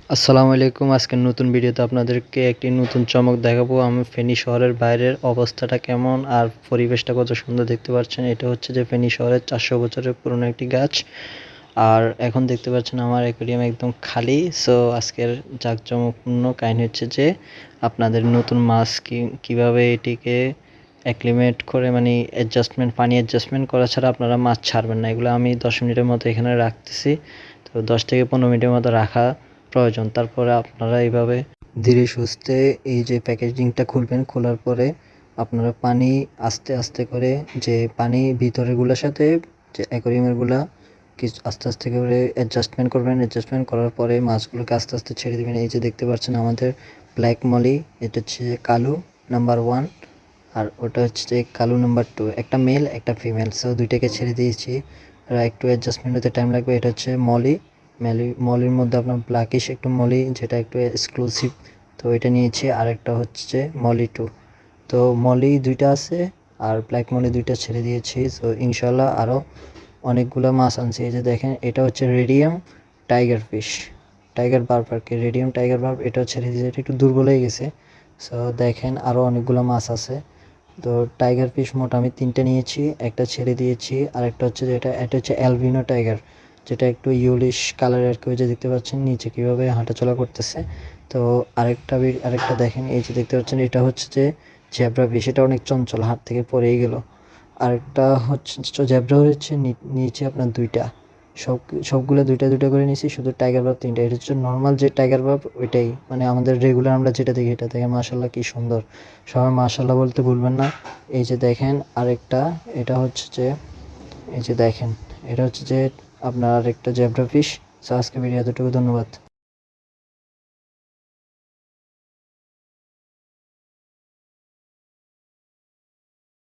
আসসালামু আলাইকুম। আজকের নতুন ভিডিওতে আপনাদেরকে একটি নতুন চমক দেখাবো। আমি ফেনী শহরের বাইরের অবস্থাটা কেমন আর পরিবেশটা কত সুন্দর দেখতে পাচ্ছেন। এটা হচ্ছে যে ফেনী শহরের 400 বছরের পুরনো একটি গাছ। আর এখন দেখতে পাচ্ছেন আমার অ্যাকোয়ারিয়াম একদম খালি। সো আজকের জাঁকজমকপূর্ণ কাহিনী হচ্ছে যে আপনাদের নতুন মাছ কীভাবে এটিকে অ্যাক্লিমেট করে মানে পানি অ্যাডজাস্টমেন্ট করা ছাড়া আপনারা মাছ ছাড়বেন না। এগুলো আমি 10 মিনিটের মতো এখানে রাখতেছি। তো 10 থেকে 15 মিনিটের মতো রাখা প্রয়োজন। তারপরে আপনারা এইভাবে ধীরে সুস্থে এই যে প্যাকেজিংটা খুলবেন, খোলার পরে আপনারা পানি আস্তে আস্তে করে যে পানি ভিতরেরগুলোর সাথে যে অ্যাকোয়ারিয়ামেরগুলা কিছু আস্তে আস্তে করে অ্যাডজাস্টমেন্ট করবেন। অ্যাডজাস্টমেন্ট করার পরে মাছগুলোকে আস্তে আস্তে ছেড়ে দেবেন। এই যে দেখতে পাচ্ছেন আমাদের ব্ল্যাক মলি, এটা হচ্ছে কালু নাম্বার 1 আর ওটা হচ্ছে যে কালু নাম্বার 2, একটা মেল একটা ফিমেল। সো দুইটাকে ছেড়ে দিয়েছি। আর একটু অ্যাডজাস্টমেন্ট হতে টাইম লাগবে। এটা হচ্ছে মলির মধ্যে আপনার ব্ল্যাকিশ একটু মলি, যেটা একটু এক্সক্লুসিভ, তো এটা নিয়েছি। আর একটা হচ্ছে মলি 2। তো মলি 2টা আছে আর ব্ল্যাক মলি 2টা ছেড়ে দিয়েছি। সো ইনশাল্লাহ আরও অনেকগুলো মাছ আনছি। এই যে দেখেন, এটা হচ্ছে radium tiger fish, tiger barb আর কি, রেডিয়াম টাইগার বার্ব। এটাও ছেড়ে দিয়েছে, এটা একটু দুর্বল হয়ে গেছে। সো দেখেন আরও অনেকগুলো মাছ আছে। তো টাইগার ফিশ মোট আমি 3টে নিয়েছি, একটা ছেড়ে দিয়েছি। আর একটা হচ্ছে এটা হচ্ছে অ্যালবিনো টাইগার, যেটা একটু ইউলিশ কালারের আর কি। ওই যে দেখতে পাচ্ছেন নিচে কীভাবে হাঁটাচলা করতেছে। তো আরেকটা দেখেন, এই যে দেখতে পাচ্ছেন, এটা হচ্ছে যে জেব্রা ফিশ। এটা অনেক চঞ্চল, হাত থেকে পড়েই গেল। আরেকটা হচ্ছে জেব্রা হচ্ছে নিচে আপনার 2টা, সবগুলো 2টা 2টা করে নিয়েছি। শুধু টাইগার বার্ব 3টা। এটা হচ্ছে নর্মাল যে টাইগার বার্ব, ওইটাই মানে আমাদের রেগুলার আমরা যেটা দেখি এটা দেখে। মাশাল্লাহ কি সুন্দর, সবাই মাশাল্লাহ বলতে ভুলবেন না। এই যে দেখেন আরেকটা, এটা হচ্ছে যে এই যে দেখেন, এটা হচ্ছে যে আপনার আরেকটা জেব্রা ফিশ। সো আজকে ভিডিও এতটুকু, ধন্যবাদ।